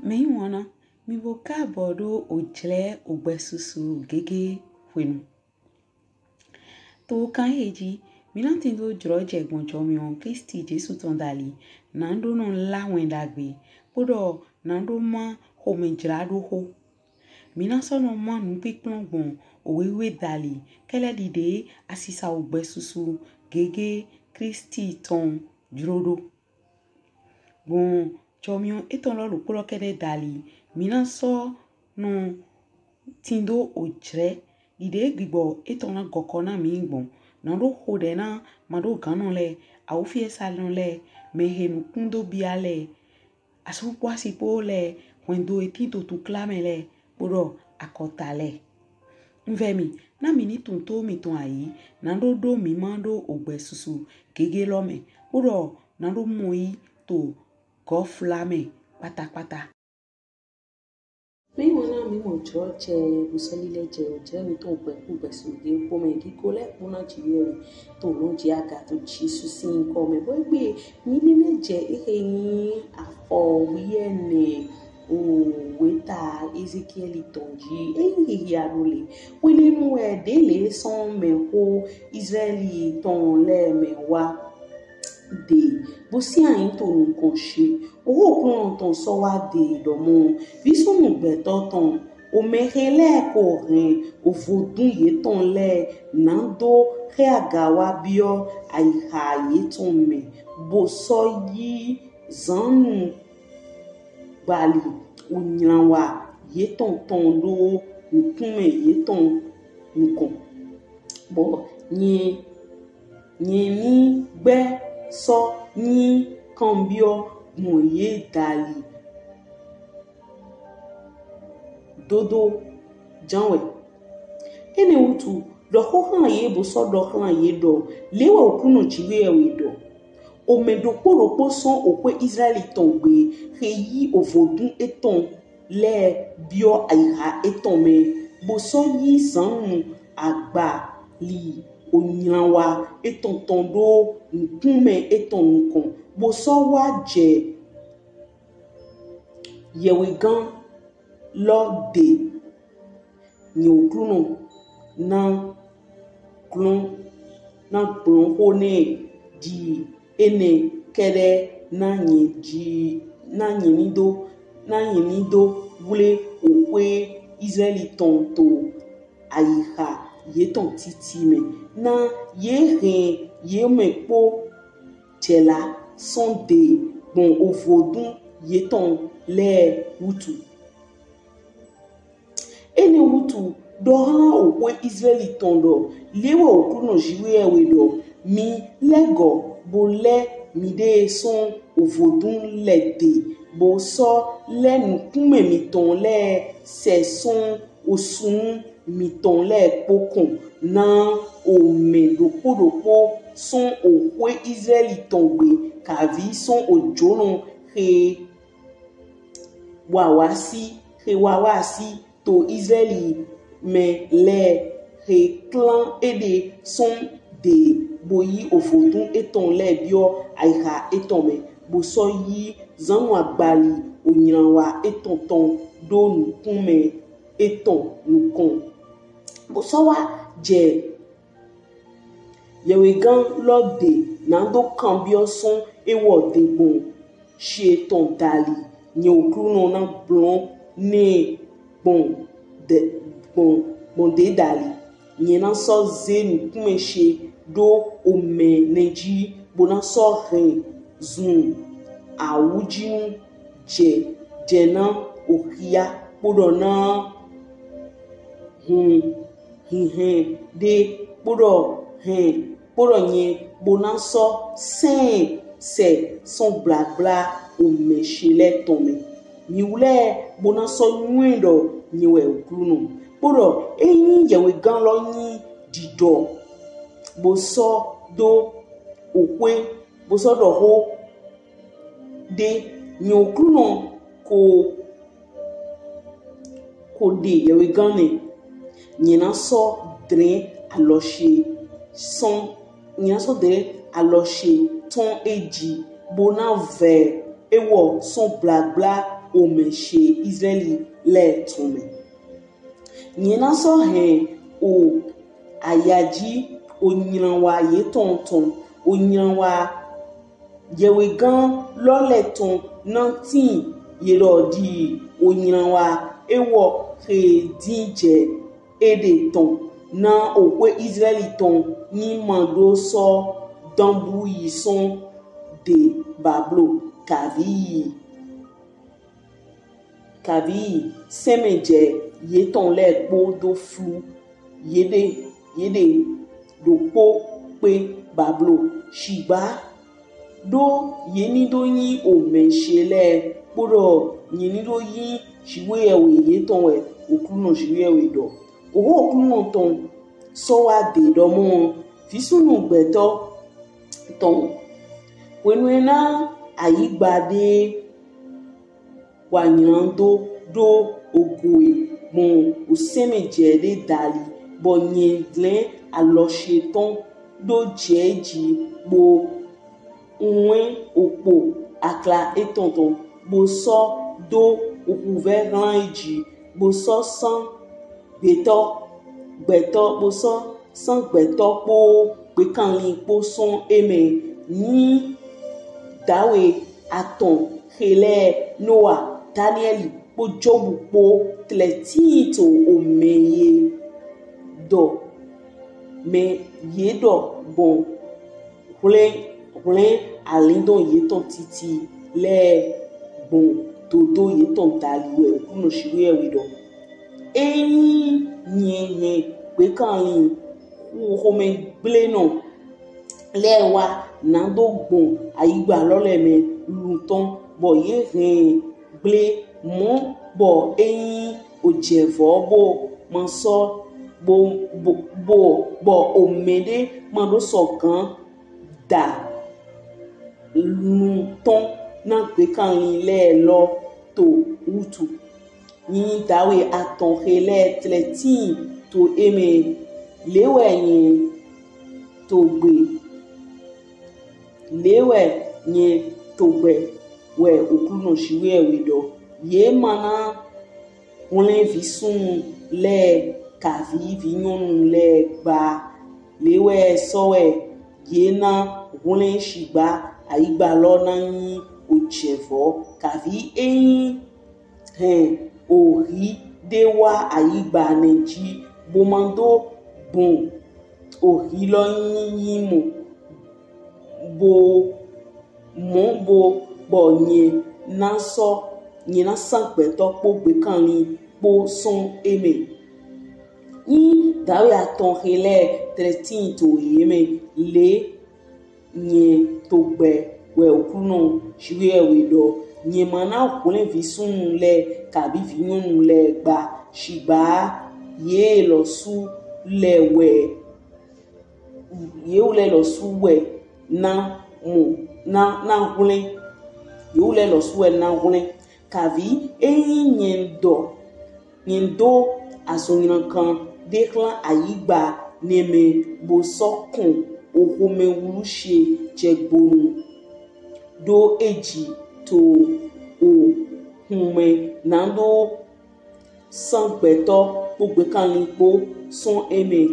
Me wana mi boka bodo ojle ogbesusu gege wenu. To kan heji mi nan tindo droje gonjo mi on Kristi Jesu tondali nando non la wendagbe podo nando ma ho me jrado ho. Mi nan sono ma nu pikplon bon owewe dali kele dide asisa ogbesusu gege Kristi ton drodo. Bon chomion eton lo kolo kede dali minan so no tindo ojre ide gbibo eton na gokona mi gbon na do hode na mado ganon le awfie salon le mehenu kundo biale asu kwasi po le wendo etito tu klame le podo akota le nvemi na mini tonto mi ton ayi na do mi mando ogbesusu gege lo me podo na do moi to go flame pátápátá. Mi wana mi mo joche busolile je oje mi to gbe ku gbe su de ko me ki ko le kuna jiwe to lo ji aga to Jesu sin ko me bo gbe mi le je eyin afo wiye ne o weta Ezekiel tonji eyi ya role wele nu e de le son me ko Israeli ton le me wa de bosi ayin to nkan se owo kun ton so wa de domo biso nu gbe to ton o mehele ko rin o vodun ye ton le nando ke agawa bio aiha ye ton me bo so yi zanu bali unyanwa ye ton do nkume ye ton nkon bo ni mi gbe so ni kambio moye dali dodo janwe ene utu do hohan ye bo so do han ye do lewa okuno jiwe ewe do o medo poropo son okwe Israeli tongbe heyi ovodun eton le bio aiha eton me bo so yi zanu agba li onyanwa eton tondo nkume eton nkon bo so wa je yewe gan lo de ni okruno na klon na klon hone di ene kere na nido wule okwe Israeli tonto aiha ye ton titi me na ye mepo tela son de bon ovodun ye ton le wutu ene wutu dohan okwe Israeli tondo lewa okuno jiwe ewe do mi lego bo le mi de son ovodun le de bo so le nkume mi ton le se son osun mi ton le pokon na o medopo son okwe Israeli tongbe kavi son ojono he wawasi to Israeli me le he clan ede son de boyi ofodun eton le bio aiha eton me bo so yi zanu agbali onyanwa eton ton do nukume eton nukon bo so wa je yewe gan lo de nando kambio son ewo de bon she ton dali ni okruno na blon ne bon de dali ni na so ze nukume she do ome neji bona so rin zun awujin je na okia podo na de podo nye bona so se son blabla ome shele tome ni wule bona so nwendo niwe okruno podo eyin yewe gan lo yin dido bo so do okwe bo so do ho de ni okruno ko de yewe gan ne nyina so dre aloche son nyina so dre aloche ton eji bona ve ewo son blabla omeshe Israeli le tome nyina so he o ayaji onyanwa ye tonton onyanwa yewe gan lole ton nantin yero di onyanwa ewo he dinje ede ton na okwe Israeli ton ni mando so dambu yi son de bablo kavi semeje ye ton le po do flu yede do po pe bablo shiba do yeni do yin o menshele poro yeni do yin shiwe ewe ye ton we okuno shiwe ewe do owo okuno ton so wa de do mo fisunu gbeto ton wenwena ayigbade wanyando do ogoe mo osemeje de dali bonye glen alosheton do jeji bo nwe opo akla etonton bo so do okuver ranji bo so san gbeto bo so san gbeto po pe kanlin po son eme ni dawe aton hele Noah Daniel po Jobu po tletito omeye do me yedo bon hule alindo yeton titi le bon todo yeton daliwe okuno shiwe wido eyin nyenye pe kanlin home bleno lewa nando bon ayigba lole me luton bo ye rin ble mo bo eyin ojevo bo manso bo omede mando sokan da luton na pe kanlin le lo to utu yin dawe aton hele tletin to eme lewe yin to gbe lewe yin to gbe we okuno shiwe ewido ye mana wole visun le kavi vinyonu le gba lewe sowe ye na wole shigba ayigba lo na yin ojevo kavi eyin ori dewa ayigba neji bomando bon ori lo yin bo nye na so nye na sangbeto po gbe kanlin po son eme yi dawe aton hele 13 to yeme le nye to gbe we okuno shiwe ewe do nye mana okule visun le kabi vinyun le gba shiba ye lo su le we ye ule lo su we na mo na hule yule lo suel na hule kavi nyendo asonina kan deklan ayigba neme bo sokun ohome wurushe jegbonu do eji to o hume nando sangbeto gbogbe kanlin po son eme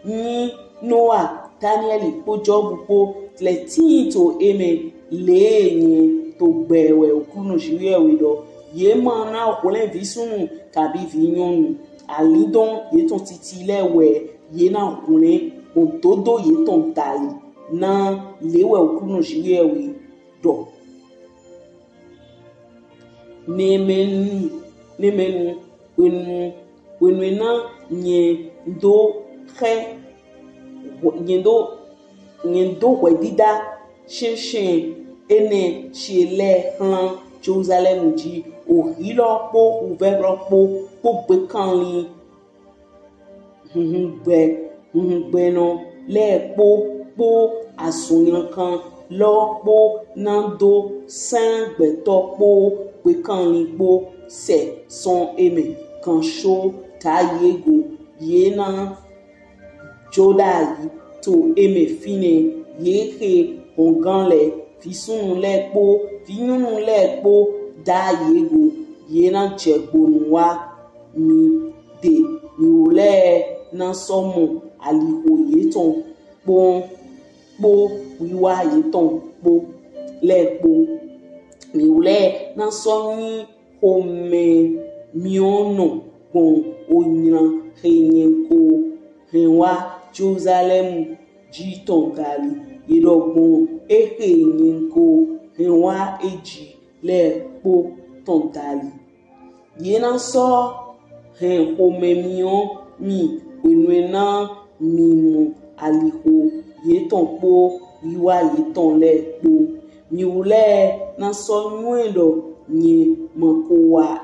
ni Noah Daniel po Job po tletin to eme leyin to gbewe okuno shiwe ewido ye mana okulen visunu kabi vinyonu alidon ye ton titi lewe ye na okulen ontodo ye ton tali na lewe okuno shiwe ewido nemenu wenwena nyendo wedida shin ene shele han Jerusalem ji ohilo po uveropo po gbe kanlin gbe no le po asunyan kan lo po nando sangbeto po gbe kanlin po se son eme kan sho tayego yena jodai to eme fine yeke ongan le fisun le po finyun le po da yego yena jegbonwa mi de mi ole na somo aliho yeton po wiwa yeton po lepo mi ole na somi home miono bon onyina henyenko henwa Jerusalem jiton gali yedogbon henyenko henwa eji lepo tontali yena so hen homemion mi wenwena mimu aliho yeton po wiwa yeton lepo mi ule na so nwendo nye makowa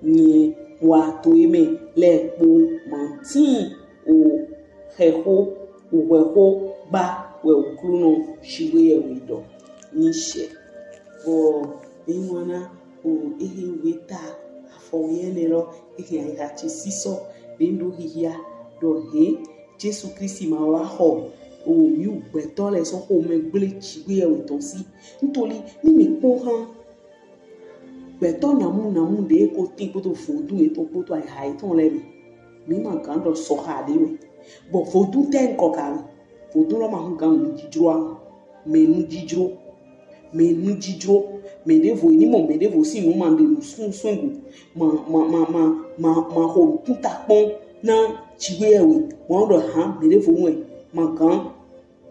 nye wa toime lepo mantin o heho weho ba we okruno shiwe ewido nishe o enwana o weta afoyenero ahachi siso bendo hia do he Jesu Kristi ma wa ho o mi ugbeto le so ho me gble chiwe ewido si nítorí ni mi pon han gbeto namu de ko tin poto fodu e to poto ai ton le mi ma kan do so ha de we bo fodu ten ko kan fodu lo ma hu kan mi jijro menu jijro me devo ni mo me devo si mo ma de sun ma ho puta pon na chiwe ewe won do ha me devo mo ma kan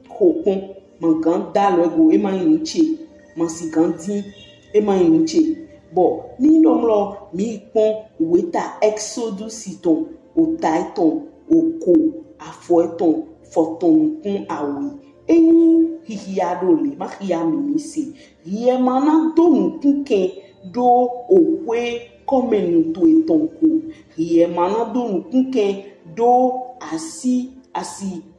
ho pon ma kan da lo ego e ma yin chi ma si kan din e ma yin chi bo ni domlo mi pon weta exodus iton o taiton oko afoeton foton kun awi eni hihiado le ma hiya mi si ye mana do nkun ken do okwe komenu to eton ko ye mana do nkun ken do asi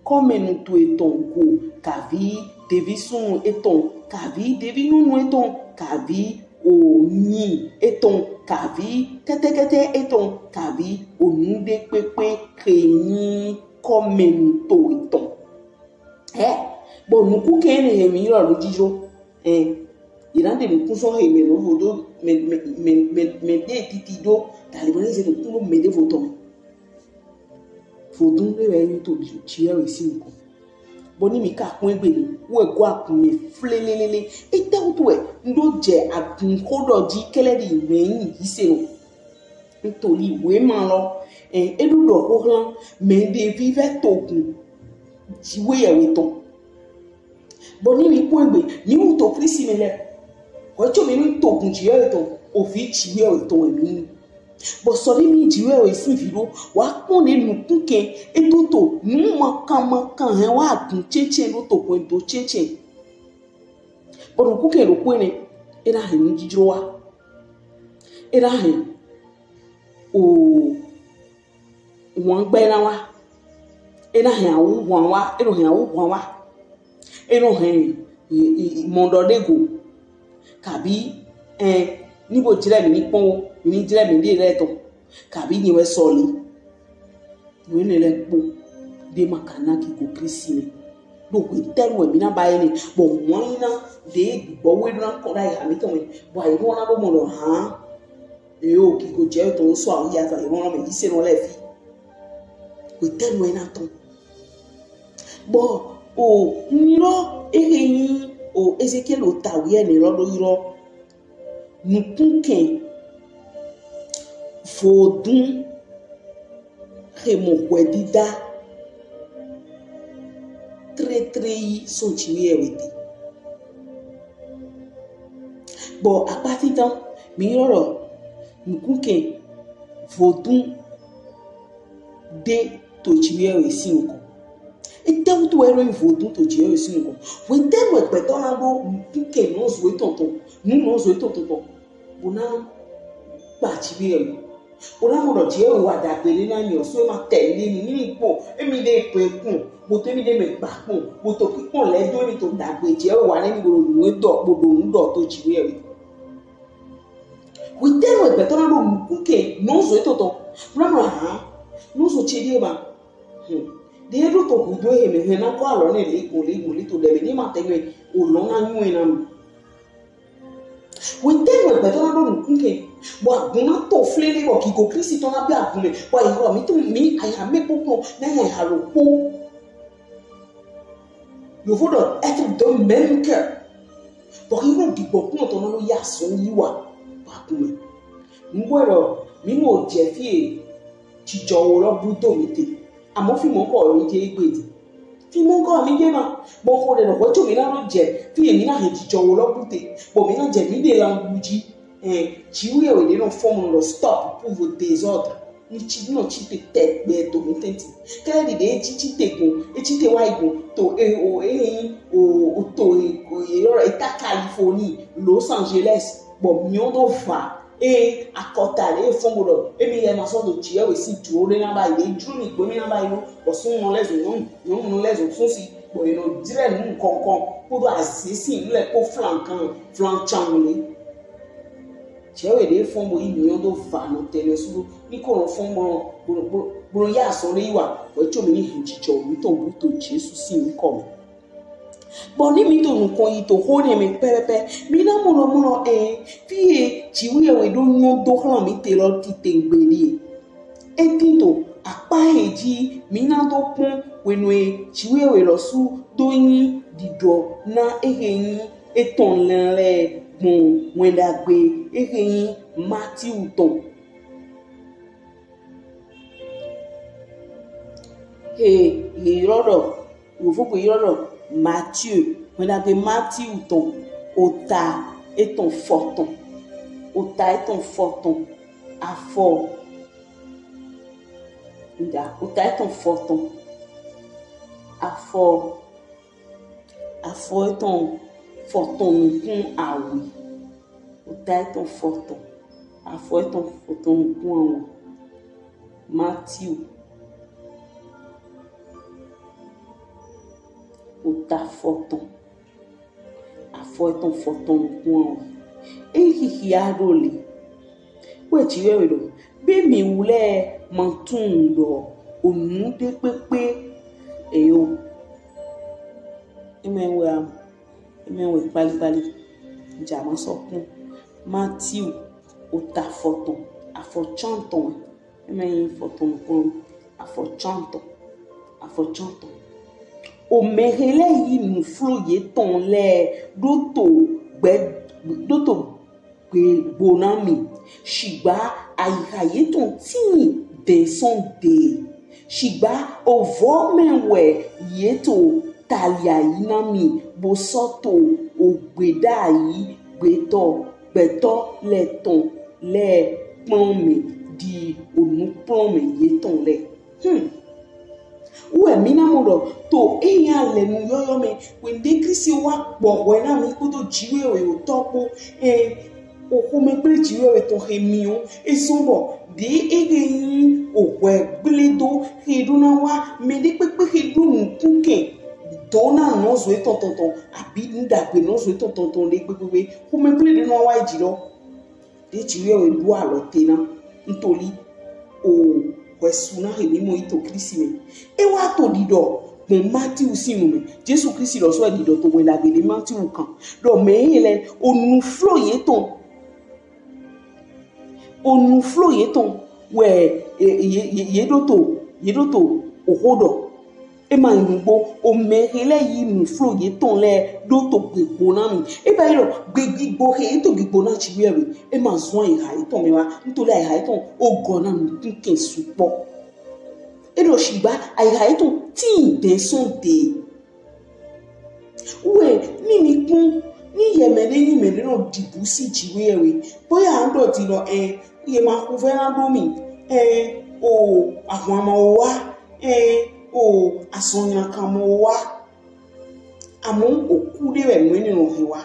komenu to eton ko kavi devi sun eton kavi devi nunu eton kavi onyi eton kavi kete eton kavi onude pepe kenyi komenu to eton bon nuku kene he mi ro jijo irande nuku so he me no vodo me de titido talibani se nuku me de voto fodun le we ni to bi chi e si nko boni mi ka kun egbe ni wo ego akun mi flelelele ite utu e ndo je akun kodo ji kele di meyin ise no nítorí we ma lo edudo ho han me de vive togun jiwe e ton boni mi kun egbe ni u to Kristi mi le o cho mi ni togun ji e ton o fi jiwe e ton emi bo so mi jiwe o sin firo wa pon le nu kunke edoto nu makan he wa gun cheche lo to ko do cheche bo nu kunke ro ko ni era he ni jijiro wa era he o won gbe na wa era he awu won wa ero he awu won wa ero he mondo dego kabi níbo jire mi ni pon ni jire mi de re to kabi ni we soli ni ne le po de makana ki ko Kristi ni do ko telu e mi na ba ni bo won na de bo we na ko dai ha mi to mi bo ai won na bo mo lo ha e o ki ko je to so a ya fa e won na me ise no le fi ko telu e na to bo o ni lo ni o Ezekiel o tawi ni lo do iro nukunken fodun remogwedida tre so chiwe ewete bo apati tan mi roro nukunken fodun de to chiwe ewe si nko ite utu ero fodun to chiwe si nko we tell we pe ton abo nukunken no so tonton no so tonton bona gba chiwe ewe ona mo do je wa da pele na mi o so ma tẹ̀lé mi ni po emi de pe kun mo to mi de me gba kun mo to pipon le do mi to da gbe je wa ni gboro nu do gbodo nu do to chiwe ewe we tell we better na mo kuke no so tonton brother ha no so chede ba de ro to gudo e me na ko alo ni le to le ni ma tẹ̀lé o lo na nyu e na mi we tell we better na mo kuke Bo aguna to flele wo ki go Kristo ton abi agunle. Bo iro mi to mi aya me popo na ya ro po. Yo voudrais être d'un même cœur. Pour qu'il y ait un bon ton nom, il y a son liwa. Mwero, mimo jefi, chicho lo buto mite. Amo fi mon ko mi je igbedi. Fi mon ko mi je ma. Bo ko de lo to mi na lo je. Fi emi na he chicho lo bute. Bo mi na je mi de language. Chiwe o de no form lo stop pour vos désordres. Ni chi no chi te tête be to mi tenti. Kele de chi te gun, chi te wa igun to o to eta Californie, Los Angeles, bon mion do fa akotale fongodo emi ye maso do tie we si duro le na ba ile duro ni gbo mi na ba yo osun no lezo no lezo so si bo you know dire nu konkon po do asisi le po flankan le chewe de fombo imion do fa no tele su ni ko no fombo bro ya so le wa o cho mi ni hinchicho mi to bu to Jesu si mi ko bon ni mi to nu kon yi to ho ne me pepepe mi na mono fi chiwe we do nyon do han mi te lo ti te ngbeli e tinto apa eji mi na do pon we no chiwe we lo su do yin dido na eyin eton le bon wenda gbe eyin Matthew ton iroro yo fo pe iroro Mathieu, on a Mathieu ton, ota et ton forton, ota et ton forton, à fort, ota et ton forton, à fort et ton forton, nous à oui, ota et ton forton, à fort et ton forton, nous à oui, Mathieu. Ota forton afo ton forton point e adole we chiwe do be mi wule mantun do onu de pepe eyo emewe pali jama sokun Matthew ota forton afo chanton emeyin forton point afo chanton o merele yi nu flo ye ton le doto bonami shigba ayiha ye ton tin de son de shigba o vomenwe ye to talia inami bosoto o gbeda yi gbeto le ton le plome di onu plome ye ton le uwe mina modo to eya le nu yoyo me when de krisi wa po we na mi ko to jiwe o topo o ko me pe jiwe we to hemion e sombo de yin o we bledo hedu na wa me de pepe hedu nu kuke dona no zo tonton abi nda pe no zo tonton le pepe ko me bledo no wa jiro de jiwe we du alo tena ntoli o wesuna hemi mo ito krisi me e wa to dido me Matthew sinu me Jesu krisi lo so dido to we la gede Matthew kan do me ele onu flow yeton we yedoto ohodo e ma ngbo o me ele yi nu flow yeton le do to gbo na mi e ba iro gbigbo he to gbo na chi we e ma zon iha iton mi wa ntola iha iton o gona nu kin supo e do shiba iha iton tin de son de we ni mi kun ni yemele ni me no dibu si jiwe ewe boya ando ti lo ye ma ku Fernando mi o àwọn ọmọ wa o asonya kan mo wa amu oku de we nwe ni no he wa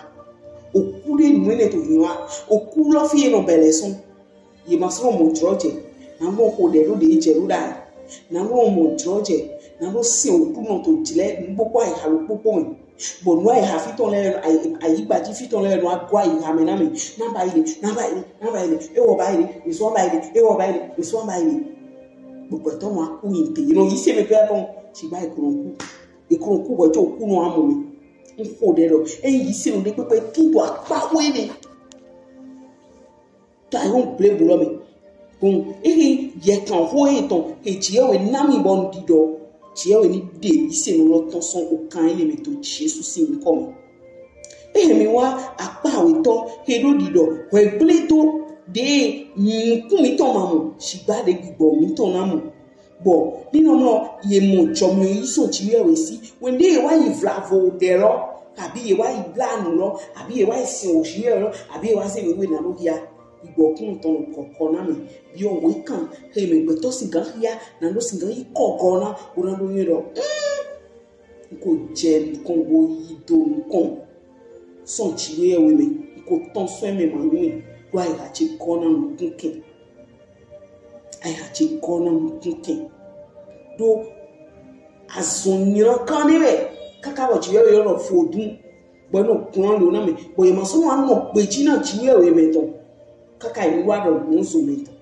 oku de nwe ne to hi wa oku lo fi no bele sun ye ma so mo troje na mo ko de ro de je ro da na mo troje na mo si oku no to jile npopo ai ha ro popo ni bo no ai ha fi ton le ai gba ji fi ton le no agwa ai ha me na me na ba ile e wo ba ile mi so ba ile gbogbo to wa ku yin te no yi se me pe bon si ba ikurunku wo jo ku no amu mi nko de lo yi se no de pepe ti do apa we ni ta yon ble bulo me bon e ye kan ho e ton e ti e we na mi bon dido ti e we ni de ise no lo ton son o kan ele me to Jesus sin kom e mi wa apa we to e do dido we ble to de ku mi to mamu sigba de gbigbo mi to na mu bo nínú no ye mo chomo yi so ti e we si when dey wa yi vlavo de ro àbí ye wa yi plan lo àbí ye wa sin o si e ro àbí ye wa se we na lo ya igbo ton kokko na mi bi o we kan he me gbe to singan ya na lo singan yi kokko na o na lo yin ro ko je kon bo yi do kon so ti e we me ko ton so me ma mi why ha chi kona mkunke ai ha chi kona mkunke do azonyiro kan ni be kaka wo chi we yo fodun bo no kun lo na me bo ye ma so wa no pe ji na chi we me ton kaka ni wa do mo so me ton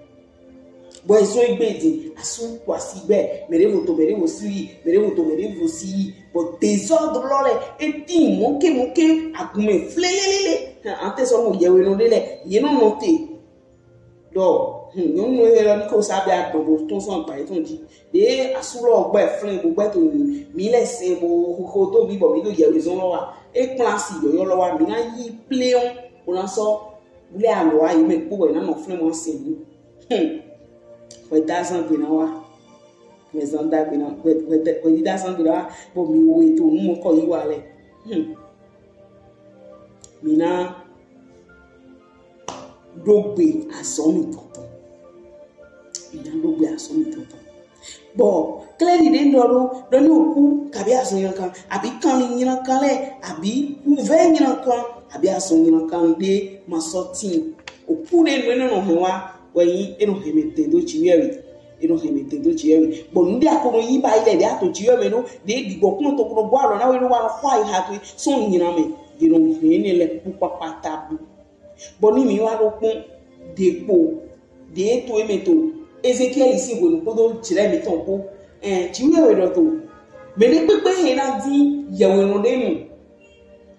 bo e so igbedi asun kwa si be mere wo si mere wo si bo désordre lo le e ti mo ke akume flelelele ante so mo yewe no dele ye no note do yo no e la ko sa be agbo to so pa to ji de asulo ogba efrin gbogbo to mi le se bo ko to bi bo mi lo yewe so lo wa e class yo lo wa mi na yi pleon o na so bule alo ayi me po na no frin mo se ni we doesn't be now we zonda be now we doesn't be now bo mi wo to mo ko yi wa le mina dogbe asomi tonton mina dogbe asomi tonton bo clearly de ndoro do ni oku kabi asoyan kan abi kan ni yin kan le abi uve yin kan abi asoyan kan de masotin oku de no no ho wa weyin eno hemete do chiwewi bo ndi akono yi ba ile de ato chiwewe no de digbo kun to ko bo alo na we no wa kwa i ha to so yin na me dino ni le pupa patabu boni mi wa ro kun depo de to emeto Ezekiel si bo no do jire mi ton ko ti we do to me ni pepe he na di yewe no de mu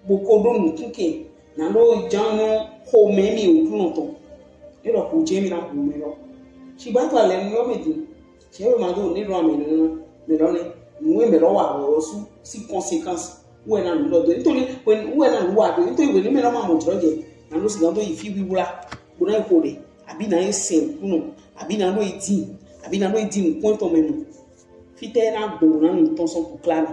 bo ko do nu kinke na lo janu ho me mi o kun ton ni ro ko je mi na ko me ro si ba to le mi o me di se we ma do ni ro mi no me ro ni mu me ro wa ro su si conséquence when I'm not doing it, when I'm doing it, when you make a mamma drug, and lose the way if you will, when I hold it, I've been a same, I've been a waiting, I've been a waiting point of memo. Fitena bonan tonson pour clan,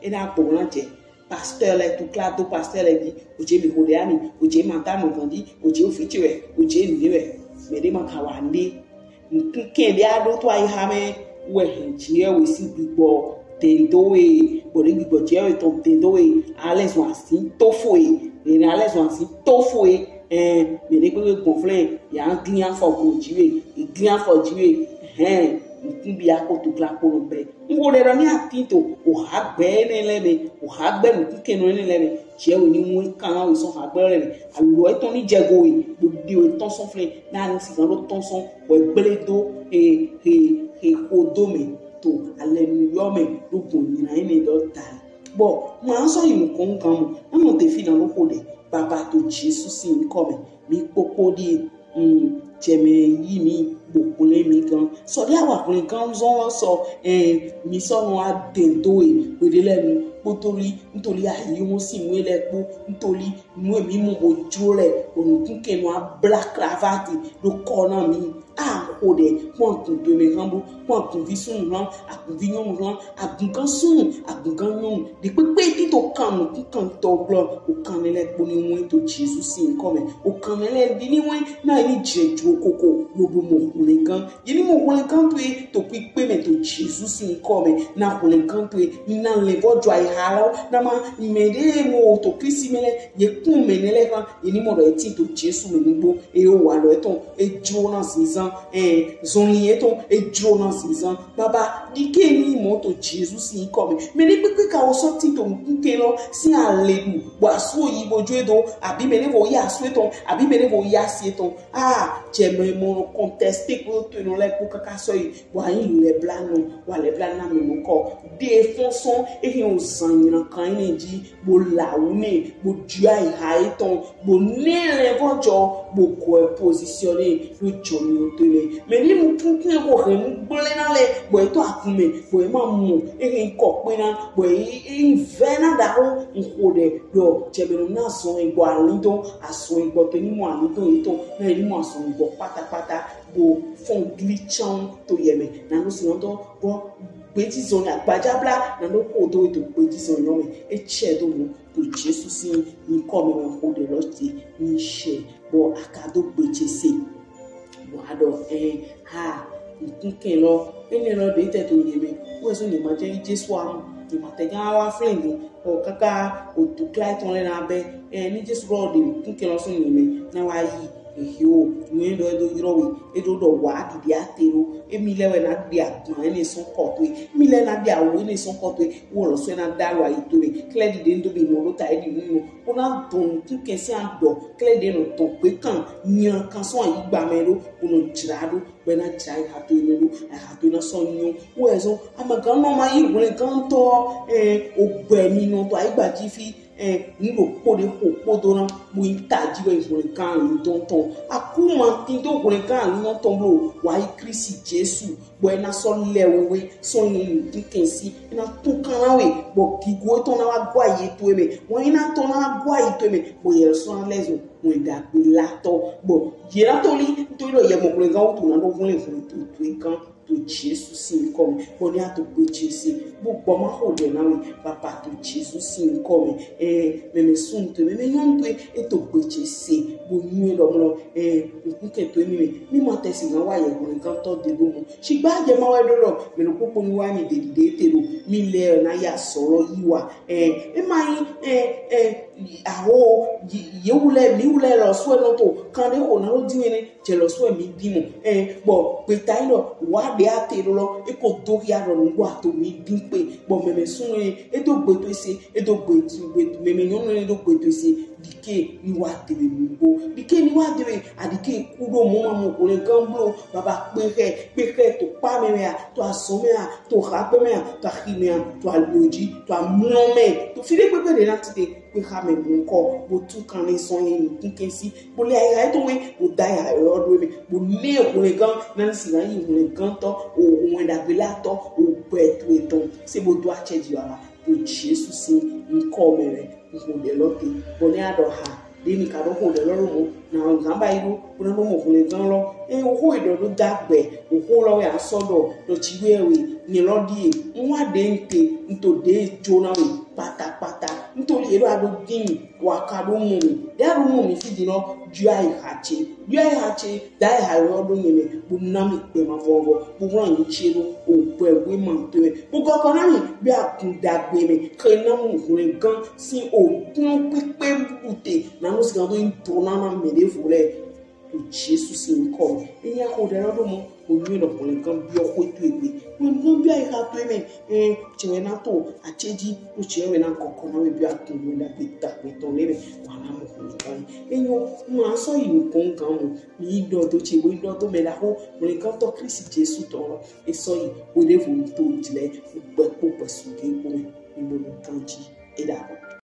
et un bonante, pasteur like to clad to pasteur like, which Jimmy Hodiani, which Jim Mantano Gandhi, which you feature, which Jim Nive, Medema Kawandi, King the Ado to I have when here we see big ball. Tendoe, boringi bojewe to tendoe, ales wansi tofoe, ene ales wansi tofoe, me ne ko gonflin, ya un client for gojiwe, e client for jiwe, nkumbi akoto klapo no be. Ngole ra ni atinto, o hagbe ne lebe, o hagbe nkuke no ne lebe, jewe ni mu kan o so hagbe lebe, alo e ton ni jego e, bodi o ton son flin, na ni si kan lo ton son, o gbeledo e kodome. To hallelujah me lukun ni na ene do ta bo ma so yin kon kan mo na te fi na lo ko de baba to Jesus sin ko me mi popo di jeme yi mi bokule mi kan so dia wa kun kan zo so mi so no adendo e we de lenu nítorí ayi mo si mu ele po nítorí mu mi mo bojo re onukun ke no black cravat do corner mi ko de pon kun de me hambo pon kun vi sun ran akun vi yon ran agun kan sun agun kan yon de pepe ti to kan mo kan to glo o kan ele po ni won to Jesus sin ko me o kan ele di ni won na ni jeju okoko lobo mo kun kan yi ni mo kun kan to pipe me to Jesus sin ko me na kun kan to ni na le bojo halo na ma mede mo to krisi mele ye kun menele kan ini mo do eti to Jesus me ngbo e o wa lo eton e Jonas nizan zonlier ton et Jonas season baba dike ni moto Jesus si come me ni pe ka o so ti to nke lo si aledu wa so yi bojo do abi me ne vo ya so ton abi me ne vo ya si ton je me mo contester ko to no le ko kaka so yi wa yin le blano wa le blana me mo ko de fonson e hin o san yin kan ni ji bo lawo ni bo ju ai hai ton bo ne le vojo bo ko positionner lo jomi o to le me ni mo tun ko re mo gbole na le bo to akume bo ma mo e hin ko pe na bo e vena da o nkode do je me na so igbo alido aso igbo to ni mo alido ito na ni mo aso igbo pátápátá bo fon glitchon to yeme na no si to bo gbeti zone agbajabla na no ko to gbeti zone yo me e che do mo to Jesus si ni ko me ko de lo ti ni she bo akado gbeje se bo ado nkin lo ene lo de te to yeme wo so ni ma je Jesus am ni ma te gan wa friend o kaka o to klai ton le na be ni Jesus ro de nkin lo so ni me na wa yi ehio ni do yorowe edo do wa di atero emilewe na di agbon eni son koto emile na di awo eni son koto wo lo so na dalu ayitore kledi de ndo bi mo lo ta edi mu ona don kinke si ando kledi no ton pe kan nyan kan so yi gba mero ono jirado be na jai ha to enu ha to na so nyu wo ezo amagan no ma yi won gan to ogbe mi no to aigba ji fi nlo pode podo na mo itaji we ìwọ̀n kan tonton akuma tin do ìwọ̀n kan no ton blo wa Kristi Jesu bo na so lewe so yin dikensi na tun kan we bo kigo ton na wa gwa ye to me won na ton na gwa ye to me bo ye so na lezo mo da pe lato bo ye la to li to lo ye mo ìwọ̀n kan to na do fun le fun to kan to Jesus si come boni ato pe Jesus gbogbo ma ho de na we papa to Jesus si come me sun to me yon to e to pe Jesus bo yin lo mo nkunke to mi mo tesi na wa ye go nkan to de bo mo sigba je ma wa do lo me lo popo mi wa mi de te lo mi le na ya sọ̀rọ̀ yi wa ma yin awo yewule mi wule lo so no to kan de ho na lo di ni je lo so mi bimo bo pe tai lo wa de atero lo e ko do ya ro ngwa to mi din pe bo meme sun e do gbe to se e do gbe meme nyon e do gbe to se dike ni wa tebe mi bo dike ni wa tebe adike kuro mo ko le gamblo baba pe to pa meme a to asome a to ha pe me a to khime a to aloji to amnome to file pe de na tide pe ha me mo ko bo tu kan ni son yin kinken si bo le ai to we bo dai ai ro do me bo le ko le gan na si na yin ko le gan to o won da be la to o pe to eton se bo do a cheji wa bo Jesus si nko mere nko de lote bo ni ado ha de mi ka do ko de lorun mo na ngan ba iru bo na mo ko le gan lo o ho ido do dagbe o ho lo we asodo do chiwe we ni lo di nwa de nte nto de jona we pátápátá nítorí ero ado gini wa ka do mu mi da ro mu mi fi di no ju ai hache dai ha ro do yeme bu na mi pe ma vovo bu ran yi chero o po ewe ma to e bu ko ko na mi bi akun dagbe mi ke na mu kun gan si o kun pepe bute na no si gan do into na na me de fure to Jesus si nko eyan ko de ro do mo omi lo ko nkan bi o ko to egbe mo bi ai ha to me chewe na to acheji o chewe na kokko na we bi akun mo na bi ta pe to le wa na mo ko nkan eyan ma so yi ko nkan mo ni do to chewe do to me la ho mo nkan to Kristi Jesu to e so yi o le fu to jile gbe po pesu ke ko ni mo nkan ji e da